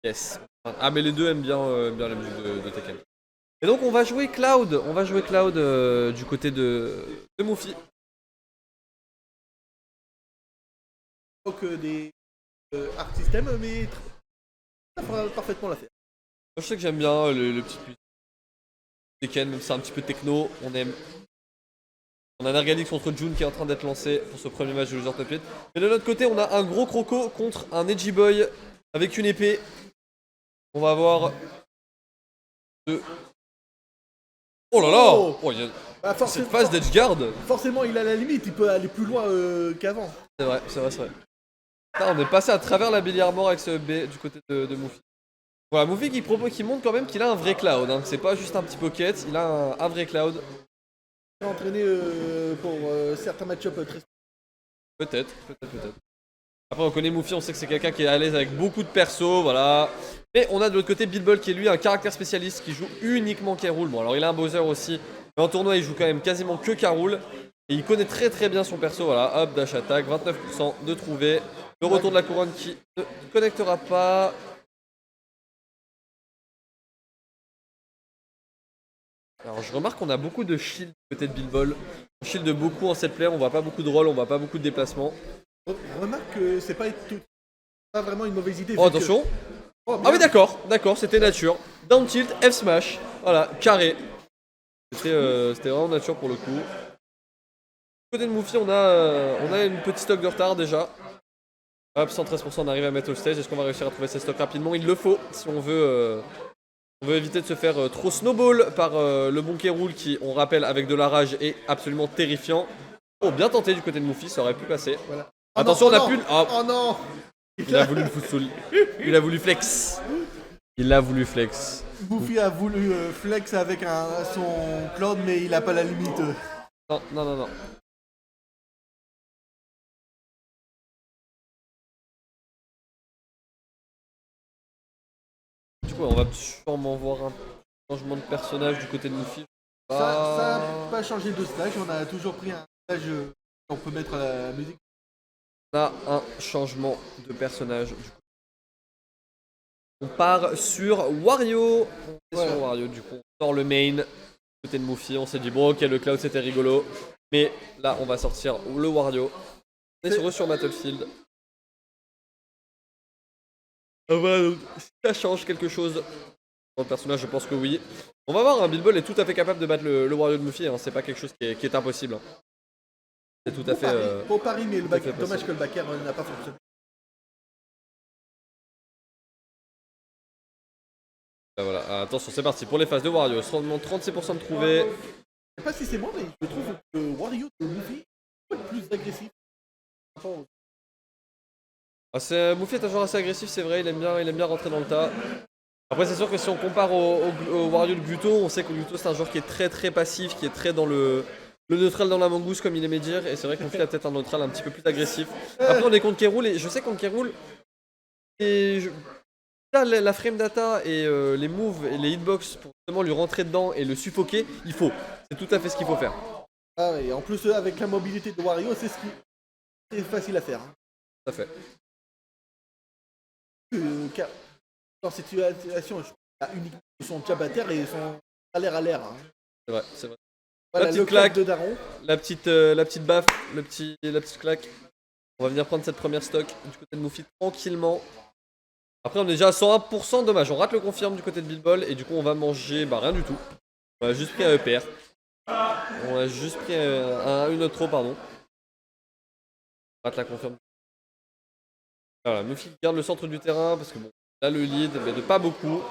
Yes. Ah mais les deux aiment bien la musique de Tekken. Et donc on va jouer Cloud. On va jouer Cloud du côté de Moufy. Donc des Arc System, mais ça fera parfaitement l'affaire. Moi, je sais que j'aime bien le petit Tekken, même si c'est un petit peu techno, on aime. On a Nergalix contre June qui est en train d'être lancé pour ce premier match de Loser Top 8. Et de l'autre côté, on a un gros croco contre un Edgy Boy avec une épée. On va avoir deux. Oh là là oh, y a... Bah, Cette phase d'Edgeguard. Forcément, il a la limite, il peut aller plus loin qu'avant. C'est vrai, c'est vrai, c'est vrai. Là, on est passé à travers la Billy Armor avec ce B du côté de Moufy. Voilà, Moufy qui montre quand même qu'il a un vrai Cloud. Hein. C'est pas juste un petit pocket, il a un vrai Cloud. Il est entraîné pour certains match-ups très. Peut-être. Après, on connaît Moufy, on sait que c'est quelqu'un qui est à l'aise avec beaucoup de persos, voilà. Mais on a de l'autre côté Bilbol qui est lui un caractère spécialiste qui joue uniquement K-Rool. Bon, alors il a un Bowser aussi, mais en tournoi il joue quand même quasiment que K-Rool. Et il connaît très bien son perso, voilà. Hop, dash attack, 29% de trouver. Le retour de la couronne qui ne connectera pas. Alors je remarque qu'on a beaucoup de shield côté de Bilbol. On shield beaucoup en set player, on voit pas beaucoup de rôle, on voit pas beaucoup de déplacements. Remarque que c'est pas vraiment une mauvaise idée. Oh attention ah oui d'accord, c'était nature. Down tilt, F smash, voilà, carré. C'était vraiment nature pour le coup. Côté de Moufy, on a une petite stock de retard déjà. Hop, 113% on arrive à mettre au stage. Est-ce qu'on va réussir à trouver cette stock rapidement? Il le faut si on veut éviter de se faire trop snowball par le bon K-Rool qui, on rappelle, avec de la rage est absolument terrifiant. Oh, bien tenté du côté de Moufy, ça aurait pu passer. Voilà. Attention, on a plus. Oh non. Il a voulu le foutre sous. Il a voulu flex. Moufy a voulu flex avec son Cloud, mais il a pas la limite. Non. Du coup, on va sûrement voir un changement de personnage du côté de Moufy. Ça n'a pas changé de stage, on a toujours pris un stage qu'on peut mettre à la musique. On a un changement de personnage du coup. On part sur Wario. Sur Wario du coup. On sort le main côté de Moufy. On s'est dit bon ok le Cloud c'était rigolo. Mais là on va sortir le Wario. On est sur Battlefield. Voilà, si ça change quelque chose dans le personnage, je pense que oui. On va voir, hein, Bilbol est tout à fait capable de battre le Wario de Moufy. Hein. C'est pas quelque chose qui est impossible. Hein. C'est tout à fait. Pour Paris, mais dommage que le backer n'a pas fonctionné. Voilà, attention, c'est parti pour les phases de Wario. Seulement 36% de trouver. Je sais pas si c'est moi, mais je trouve que Wario de Moufy est plus agressif. Moufy est un joueur assez agressif, c'est vrai, il aime bien rentrer dans le tas. Après, c'est sûr que si on compare au Wario de Gluto, on sait que Gluto c'est un joueur qui est très passif, qui est très dans le neutral dans la mangousse, comme il aimait dire. Et c'est vrai que Moufy a peut-être un neutral un petit peu plus agressif. Après, on est contre K-Rool et je sais contre K-Rool. Là, la frame data et les moves et les hitbox pour justement lui rentrer dedans et le suffoquer, il faut. C'est tout à fait ce qu'il faut faire. Ah oui, en plus avec la mobilité de Wario, c'est facile à faire. Hein. Tout à fait. Dans cette situation, il y a uniquement son jab à terre et son salaire à l'air. Hein. C'est vrai. Voilà, la petite claque de Daron. La petite baffe, la petite claque. On va venir prendre cette première stock du côté de Moufy tranquillement. Après on est déjà à 101%, dommage, on rate le confirme du côté de Bilbol et du coup on va manger rien du tout. On a juste pris un EPR. On a juste pris une autre trop, pardon. On rate la confirme. Voilà, Moufy garde le centre du terrain parce que bon, là le lead, mais de pas beaucoup.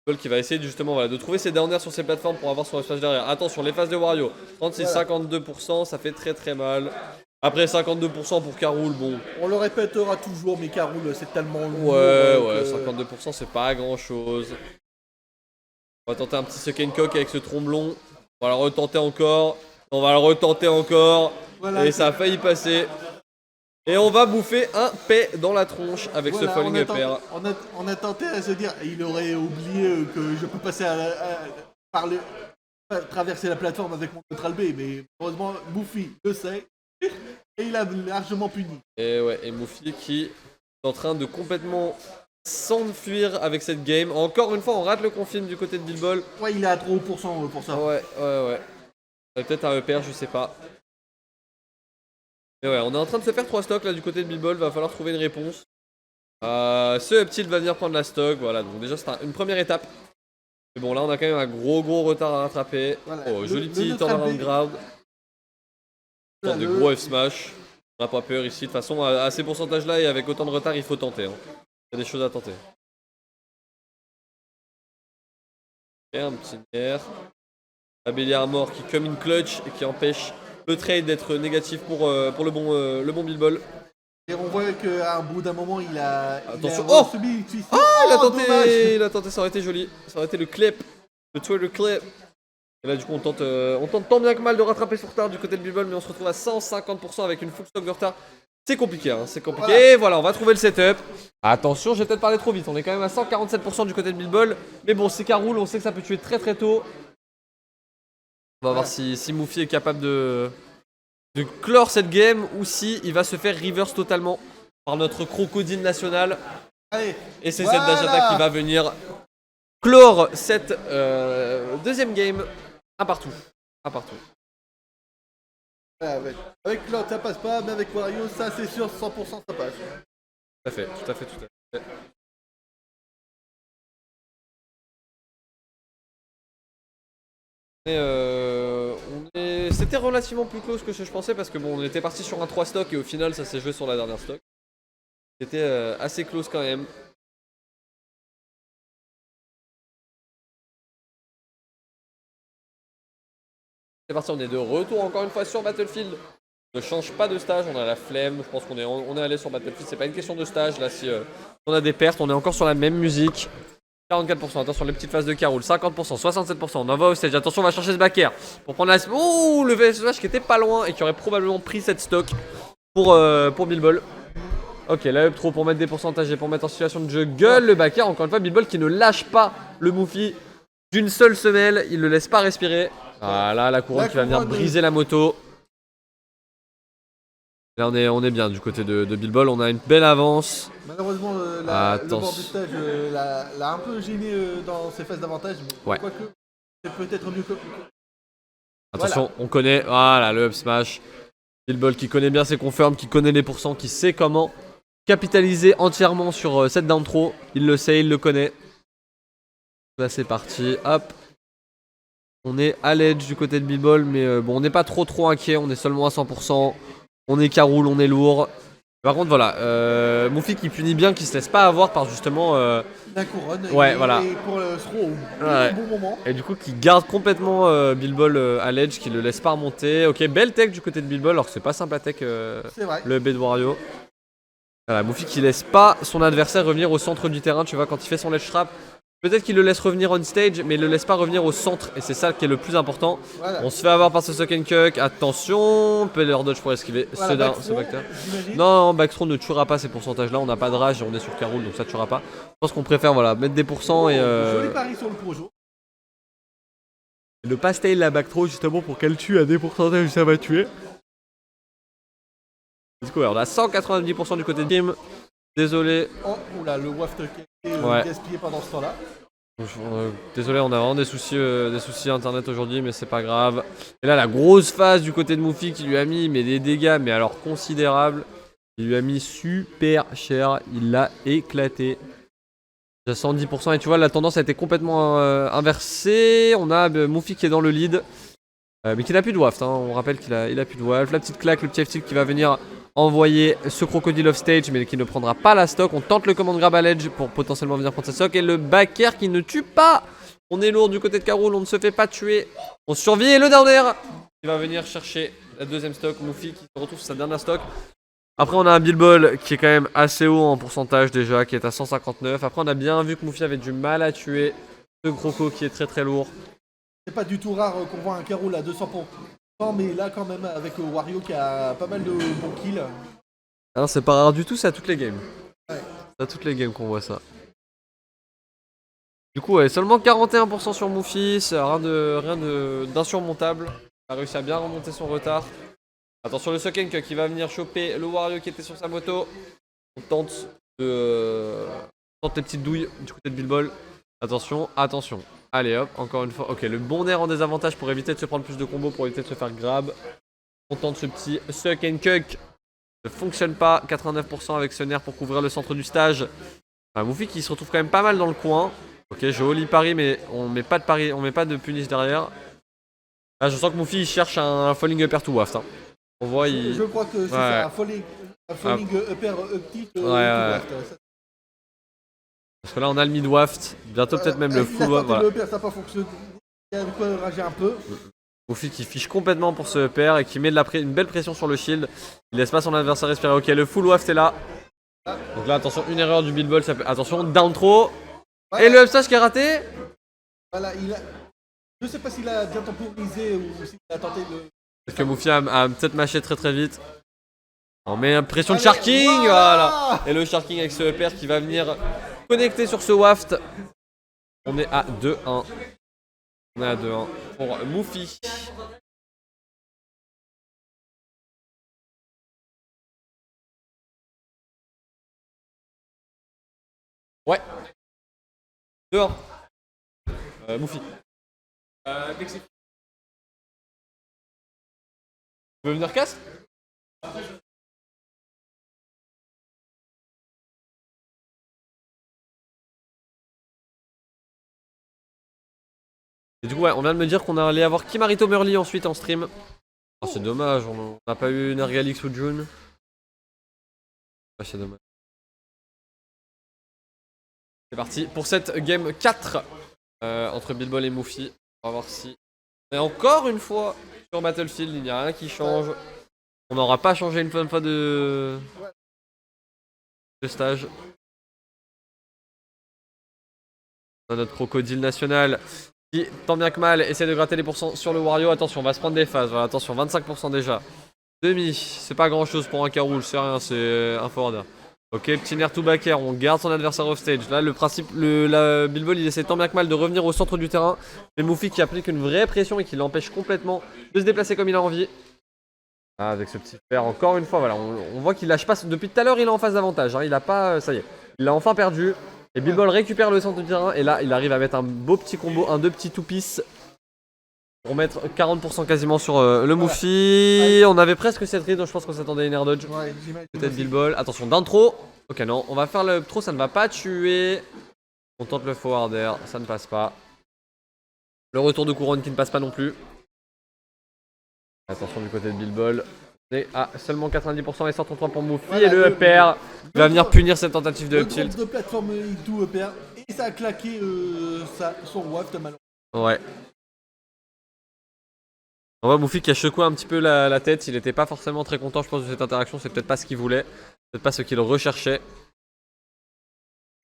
Bilbol qui va essayer justement de trouver ses downers sur ses plateformes pour avoir son espace derrière. Attention, les phases de Wario, 36-52%, ça fait très mal. Après 52% pour K-Rool, bon. On le répétera toujours, mais K-Rool c'est tellement lourd. Ouais, 52% c'est pas grand chose. On va tenter un petit suck and cock avec ce tromblon. On va le retenter encore. Voilà, et ça a failli passer. Et on va bouffer un paix dans la tronche avec ce falling upper. On a tenté à se dire, il aurait oublié que je peux passer traverser la plateforme avec mon neutral B, mais heureusement, Moufy le sait. Et il a largement puni. Et ouais, et Moufy qui est en train de complètement s'enfuir avec cette game. Encore une fois, on rate le confirm du côté de Bilbol. Ouais, il est à 3% pour ça. Ouais. Peut-être un EPR, je sais pas. Mais ouais, on est en train de se faire 3 stocks là du côté de Bilbol. Va falloir trouver une réponse. Ce up tilt va venir prendre la stock. Voilà, donc déjà c'est une première étape. Mais bon, là on a quand même un gros retard à rattraper. Voilà. Oh, joli petit neutral turnaround B. ground. Là, De gros F smash. On n'a pas peur ici. De toute façon, à ces pourcentages là et avec autant de retard, il faut tenter. Hein. Il y a des choses à tenter. Et un petit nerf. La Belly Armor qui comme une clutch et qui empêche le trade d'être négatif pour le bon Bilbol. Et on voit qu'à un bout d'un moment, il a Attention. subi une suicide. Ah, Dommage. il a tenté, ça aurait été joli. Ça aurait été le clip. Le Twitter clip. Et là, du coup, on tente tant bien que mal de rattraper ce retard du côté de Bilbol, mais on se retrouve à 150% avec une full stock de retard. C'est compliqué, hein, c'est compliqué. Voilà. Et voilà, on va trouver le setup. Attention, j'ai peut-être parlé trop vite. On est quand même à 147% du côté de Bilbol. Mais bon, c'est Caroul, on sait que ça peut tuer très tôt. On va voir si Moufy est capable de clore cette game ou si il va se faire reverse totalement par notre crocodile national. Allez. Et c'est Voilà. cette Dajata qui va venir clore cette deuxième game. Un partout. Ouais, avec Cloud, ça passe pas, mais avec Wario, ça c'est sûr, 100% ça passe. Tout à fait. C'était relativement plus close que ce que je pensais parce que bon, on était parti sur un 3 stock et au final ça s'est joué sur la dernière stock. C'était assez close quand même. C'est parti, on est de retour encore une fois sur Battlefield. Ne change pas de stage, on a la flemme, je pense qu'on est allé sur Battlefield, c'est pas une question de stage là si on a des pertes, on est encore sur la même musique. 44%, attention les petites phases de Caroul, 50%, 67%, on envoie au stage, attention on va chercher ce backer pour prendre la... Ouh, le VSH qui était pas loin et qui aurait probablement pris cette stock pour Bilbol. Ok, là up trop pour mettre des pourcentages et pour mettre en situation de juggle le backer, encore une fois Bilbol qui ne lâche pas le Moufy d'une seule semelle, il le laisse pas respirer. Voilà, la couronne qui va venir briser la moto. Là on est bien du côté de Bilbol, on a une belle avance. Malheureusement, le bord du stage l'a un peu gêné dans ses phases d'avantage. Ouais. Quoique, c'est peut-être mieux que. Attention, Voilà. on connaît, voilà le up smash. Bilbol qui connaît bien ses confirms, qui connaît les pourcents, qui sait comment capitaliser entièrement sur cette down throw. Il le sait, il le connaît. Là c'est parti, hop. On est à l'edge du côté de Bilbol, mais bon, on n'est pas trop inquiet, on est seulement à 100%. On est Caroul, on est lourd. Par contre, voilà, Moufy qui punit bien, qui se laisse pas avoir par justement. La couronne. Ouais, voilà. Et pour le throw, Ouais. bon moment. Et du coup, qui garde complètement Bilbol à l'edge, qui le laisse pas remonter. Ok, belle tech du côté de Bilbol, alors que c'est pas simple à tech C'est vrai. le B de Wario. Voilà, Moufy qui laisse pas son adversaire revenir au centre du terrain, tu vois, quand il fait son ledge trap. Peut-être qu'il le laisse revenir on stage, mais il le laisse pas revenir au centre, et c'est ça qui est le plus important. Voilà. On se fait avoir par ce suck and cuck, attention, peut leur dodge pour esquiver Voilà, ce backter. j'imagine. Non, Backthrow ne tuera pas ces pourcentages là, on n'a pas de rage et on est sur Caroul donc ça tuera pas. Je pense qu'on préfère voilà, mettre des pourcents et Joli pari sur le projo. ne pas stay la Backthrow justement pour qu'elle tue à des pourcentages où ça va tuer. Du coup, ouais, on a 190% du côté de team. Désolé. Oh, oula, le waft qui est Ouais. gaspillé pendant ce temps-là. Désolé, on a vraiment des soucis internet aujourd'hui, mais c'est pas grave. Et là, la grosse phase du côté de Moufy qui lui a mis mais des dégâts, mais alors considérables. Il lui a mis super cher, il l'a éclaté. Déjà 110%, et tu vois, la tendance a été complètement inversée. On a Moufy qui est dans le lead, mais qui n'a plus de waft. Hein. On rappelle qu'il a plus de waft. La petite claque, le petit F-tilt qui va venir envoyer ce crocodile off stage mais qui ne prendra pas la stock. On tente le command grab à l'edge pour potentiellement venir prendre sa stock et le backer qui ne tue pas. On est lourd du côté de Caroul, on ne se fait pas tuer. On survit et le down air qui va venir chercher la deuxième stock. Moufy qui se retrouve sur sa dernière stock. Après on a un Bilbol qui est quand même assez haut en pourcentage déjà, qui est à 159. Après on a bien vu que Moufy avait du mal à tuer ce croco qui est très lourd. C'est pas du tout rare qu'on voit un Caroul à 200%. Mais là, quand même, avec Wario qui a pas mal de bons kills. Alors c'est pas rare du tout, c'est à toutes les games. Ouais. C'est à toutes les games qu'on voit ça. Du coup, ouais, seulement 41% sur Moufy, c'est rien d'insurmontable. Il a réussi à bien remonter son retard. Attention le Soken qui va venir choper le Wario qui était sur sa moto. On tente de tente les petites douilles du côté de Bilbol. Attention, attention. Allez hop, encore une fois. Ok, le bon air en désavantage pour éviter de se prendre plus de combos, pour éviter de se faire grab. On tente ce petit suck and cuck. Ne fonctionne pas. 89% avec ce nerf pour couvrir le centre du stage. Mouffi qui se retrouve quand même pas mal dans le coin. Ok, joli pari, mais on met pas de pari, on met pas de punish derrière. Là, je sens que Mouffi il cherche un falling upper to waft. Hein. On voit, il. Je crois que c'est ça, un falling upper up tilt to waft. Parce que là, on a le mid waft, bientôt peut-être même le full waft. Voilà. Le upper, ça n'a pas fonctionné. Il y a de quoi rager un peu. Mouffi qui fiche complètement pour ce upper et qui met une belle pression sur le shield. Il laisse pas son adversaire respirer. Ok, le full waft est là. Donc là, attention, une erreur du Bilbol. Attention, down throw. Ouais. Et le upstage qui est raté. Voilà, je sais pas s'il a bien temporisé ou s'il a tenté de. Parce que Mouffi a peut-être mâché très vite. On met une pression de sharking, voilà. Et le sharking avec ce upper qui va venir connecter sur ce waft. On est à 2-1. On est à 2-1 pour Mouffi. Ouais. 2-1. Mouffi. Tu veux venir casse? Et du coup, ouais, on vient de me dire qu'on allait avoir Kimarito Murley ensuite en stream. Oh, c'est dommage, on n'a pas eu Nergalix ou June. Ouais, c'est dommage. C'est parti pour cette game 4 entre Bilbol et Mouffi. On va voir si. Et encore une fois, sur Battlefield, il n'y a rien qui change. On n'aura pas changé une fois de stage. On a notre crocodile national qui, tant bien que mal, essaie de gratter les pourcents sur le Wario. Attention, on va se prendre des phases. Voilà, attention, 25% déjà. Demi, c'est pas grand chose pour un Caroul, c'est rien, c'est un forwarder. Ok, petit nerf to back air, on garde son adversaire off stage. Là, le principe, la Bilbol, il essaie tant bien que mal de revenir au centre du terrain. Mais Mouffi qui applique une vraie pression et qui l'empêche complètement de se déplacer comme il a envie. Ah, avec ce petit fer, encore une fois, voilà, on voit qu'il lâche pas. Depuis tout à l'heure, il est en phase d'avantage. Hein, il a pas, ça y est, il l'a enfin perdu. Et Bilbol récupère le centre du terrain. Et là, il arrive à mettre un beau petit combo, un deux petits two-piece. Pour mettre 40% quasiment sur le Mouffi. On avait presque cette read, donc je pense qu'on s'attendait à une air dodge. Ouais, peut-être Bilbol. Attention, d'intro. Ok, non, on va faire le trop, ça ne va pas tuer. On tente le forwarder, ça ne passe pas. Le retour de couronne qui ne passe pas non plus. Attention du côté de Bilbol. On est à seulement 90% et 133 pour Mouffi. Voilà, et le upper va venir punir cette tentative de up tilt. De plateforme into upper. Et ça a claqué son waft malheureusement. Ouais. On voit Mouffi qui a secoué un petit peu la tête, il était pas forcément très content je pense de cette interaction, c'est peut-être pas ce qu'il voulait, peut-être pas ce qu'il recherchait.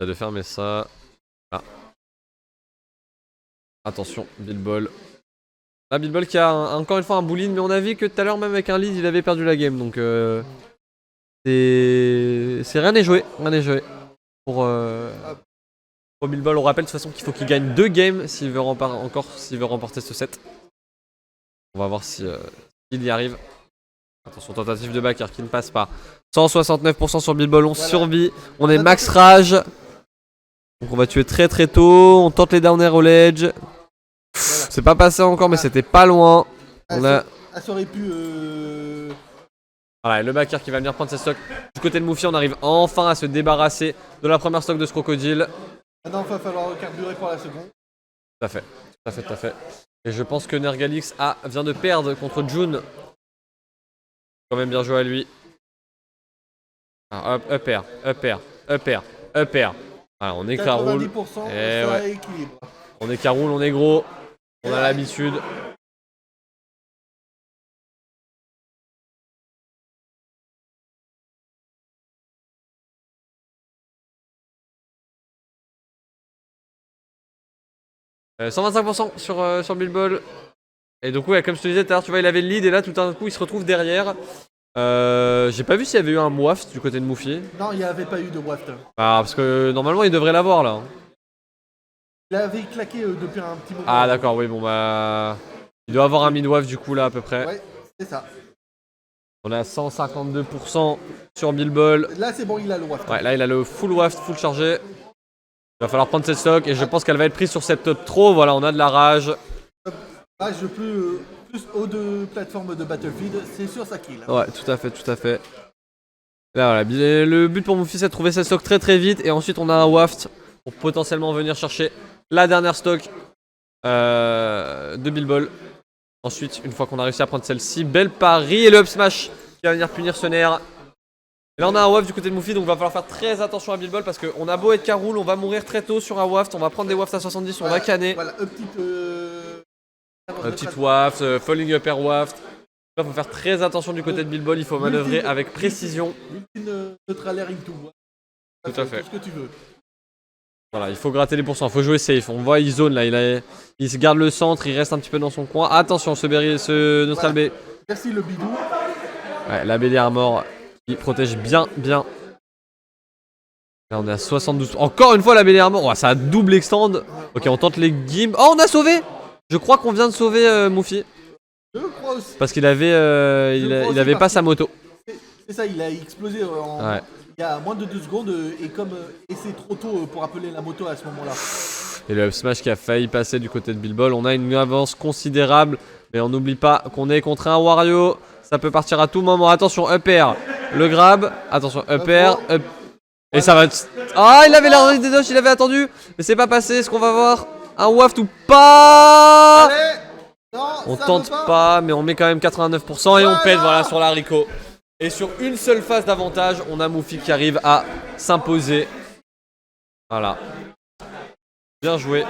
Il a de fermer ça. Ah. Attention, Bilbol. Ah, Bilbol qui a encore une fois un bully, mais on a vu que tout à l'heure même avec un lead il avait perdu la game, donc c'est rien n'est joué, pour Bilbol. On rappelle de toute façon qu'il faut qu'il gagne 2 games s'il veut remporter ce set. On va voir si il y arrive. Attention, tentative de backer qui ne passe pas. 169% sur Bilbol, on survit. On est max rage. Donc on va tuer très tôt. On tente les down air au ledge. C'est pas passé encore, mais c'était pas loin. Ça aurait pu. Voilà, le backer qui va venir prendre ses stocks. Du côté de Mouffi, on arrive enfin à se débarrasser de la première stock de ce crocodile. Maintenant, il va falloir carburer pour la seconde. Tout à fait. Et je pense que Nergalix vient de perdre contre June. Quand même bien joué à lui. Ah, upper. Ah, on est Caroul. Ouais. On est Caroul, on est gros. On a l'habitude. « 125% sur Bilbol. Et donc ouais, comme je te disais tout à l'heure, tu vois, il avait le lead et là tout d'un coup il se retrouve derrière. J'ai pas vu s'il y avait eu un waft du côté de Mouffi. Non, il n'y avait pas eu de waft. Ah, parce que normalement il devrait l'avoir là. Il avait claqué depuis un petit moment. Ah d'accord, oui, bon bah... Il doit avoir un mid-waft du coup là à peu près. Ouais, c'est ça. On est à 152% sur Bilbol. Là c'est bon, il a le waft. Ouais, là il a le full waft, full chargé. va falloir prendre cette stock et je pense qu'elle va être prise sur cette top throw. Voilà, on a de la rage. Rage plus haut de plateforme de Battlefield, c'est sûr ça kill. Ouais, tout à fait, tout à fait. Là, voilà, le but pour Moufy, c'est de trouver cette stock très très vite. Et ensuite, on a un waft pour potentiellement venir chercher la dernière stock de Bill Ball. Ensuite, une fois qu'on a réussi à prendre celle-ci, belle pari et le up smash qui va venir punir ce nerf. Et là, on a un waft du côté de Moufy, donc il va falloir faire très attention à Bill Ball parce qu'on a beau être Caroul, on va mourir très tôt sur un waft. On va prendre des wafts à 70, on va canner. Voilà, Petite waft, falling upper waft. Là, faut faire très attention du côté de Bill Ball, il faut manœuvrer avec précision. Neutral air into. Tout à fait. Tout ce que tu veux. Voilà, il faut gratter les pourcents, il faut jouer safe. On voit, il zone là, il se garde le centre, il reste un petit peu dans son coin. Attention, ce Neutral B. Merci le bidou. Ouais, la Belly Armor qui protège bien. Là, on est à 72. Encore une fois, la Belly Armor. Oh, ça a double extend. Ok, on tente les gimbs. Oh, on a sauvé! Je crois qu'on vient de sauver Moufy. Je crois aussi. Parce qu'il avait, il avait pas sa moto. C'est ça, il a explosé Ouais. il y a moins de 2 secondes et c'est trop tôt pour appeler la moto à ce moment-là. Et le up smash qui a failli passer du côté de Bill Ball. On a une avance considérable, mais on n'oublie pas qu'on est contre un Wario. Ça peut partir à tout moment. Attention, up air, le grab. Attention, up air, up. Et ça va. Ah, il avait l'air des dodges, il avait attendu, mais c'est pas passé. Est-ce qu'on va voir un waft ou pas? Allez, non, On ça tente veut pas, mais on met quand même 89% et on Voilà. pète voilà sur la Rico. Et sur une seule phase d'avantage, on a Moufy qui arrive à s'imposer. Voilà. Bien joué.